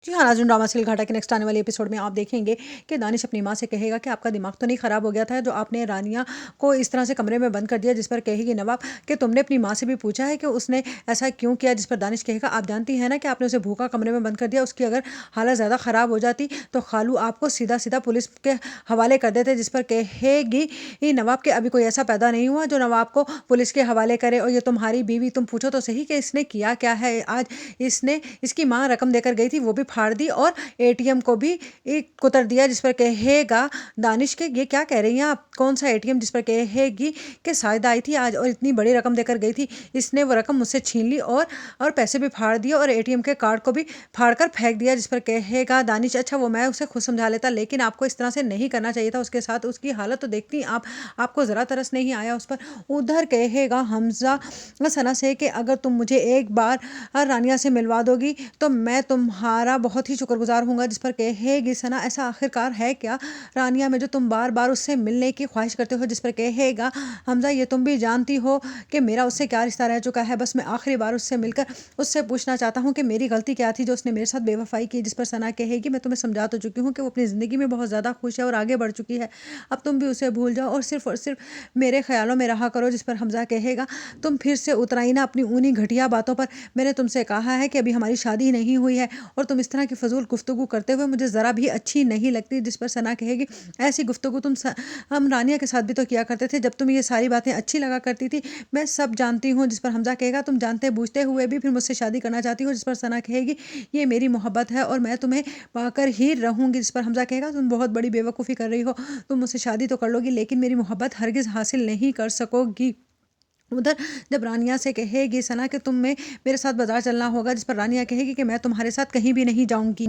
जी हाँ, नाज़रीन drama serial घाटा के नेक्स्ट आने वाले एपिसोड में आप देखेंगे कि दानिश अपनी माँ से कहेगा कि आपका दिमाग तो नहीं ख़राब हो गया था जो आपने रानिया को इस तरह से कमरे में बंद कर दिया, जिस पर कहेगी नवाब कि तुमने अपनी माँ से भी पूछा है कि उसने ऐसा क्यों किया, जिस पर दानिश कहेगा आप जानती हैं ना कि आपने उसे भूखा कमरे में बंद कर दिया, उसकी अगर हालत ज़्यादा ख़राब हो जाती तो खालू आपको सीधा सीधा पुलिस के हवाले कर देते, जिस पर कहेगी नवाब के अभी कोई ऐसा पैदा नहीं हुआ जो नवाब को पुलिस के हवाले करे, और ये तुम्हारी बीवी, तुम पूछो तो सही कि इसने किया क्या है। आज इसने इसकी माँ रकम देकर गई थी वो भी फाड़ दी और एटीएम को भी कुतर दिया, जिस पर कहेगा दानिश के ये क्या कह रही हैं आप, कौन सा एटीएम, जिस पर कहेगी कि शायद आई थी आज और इतनी बड़ी रकम देकर गई थी, इसने वो रकम मुझसे छीन ली और पैसे भी फाड़ दिए और एटीएम के कार्ड को भी फाड़ कर फेंक दिया, जिस पर कहेगा दानिश अच्छा वो मैं उसे खुद समझा लेता, लेकिन आपको इस तरह से नहीं करना चाहिए था उसके साथ, उसकी हालत तो देखती आपको ज़रा तरस नहीं आया उस पर। उधर कहेगा हमजा सना से कि अगर तुम मुझे एक बार रानिया से मिलवा दोगी तो मैं तुम्हारा बहुत ही शुक्रगुजार हूँगा, जिस पर कहेगी सना ऐसा आखिरकार है क्या रानिया में जो तुम बार बार उससे मिलने की ख्वाहिश करते हो, जिस पर कहेगा हमजा ये तुम भी जानती हो कि मेरा उससे क्या रिश्ता रह चुका है, बस मैं आखिरी बार उससे मिलकर उससे पूछना चाहता हूँ कि मेरी गलती क्या थी जो उसने मेरे साथ बेवफाई की, जिस पर सना कहेगी मैं तुम्हें समझा तो चुकी हूँ कि वो अपनी ज़िंदगी में बहुत ज़्यादा खुश है और आगे बढ़ चुकी है, अब तुम भी उसे भूल जाओ और सिर्फ मेरे ख्यालों में रहा करो, जिस पर हमजा कहेगा तुम फिर से उतराई ना अपनी उन्हीं घटिया बातों पर, मैंने तुमसे कहा है कि अभी हमारी शादी नहीं हुई है और तुम इस तरह की फजूल गुफ्तगू करते हुए मुझे ज़रा भी अच्छी नहीं लगती, जिस पर सना कहेगी ऐसी गुफ्तगू हम रानिया के साथ भी तो किया करते थे जब तुम ये सारी बातें अच्छी लगा करती थी, मैं सब जानती हूँ, जिस पर हमजा कहेगा तुम जानते बूझते हुए भी फिर मुझसे शादी करना चाहती हो, जिस पर सना कहेगी ये मेरी मोहब्बत है और मैं तुम्हें पाकर ही रहूँगी, जिस पर हमजा कहेगा तुम बहुत बड़ी बेवकूफ़ी कर रही हो, तुम मुझसे शादी तो कर लोगी लेकिन मेरी मोहब्बत हरगिज़ हासिल नहीं कर सकोगी। उधर जब रानिया से कहेगी सना कि तुम्हें मेरे साथ बाजार चलना होगा, जिस पर रानिया कहेगी कि मैं तुम्हारे साथ कहीं भी नहीं जाऊंगी।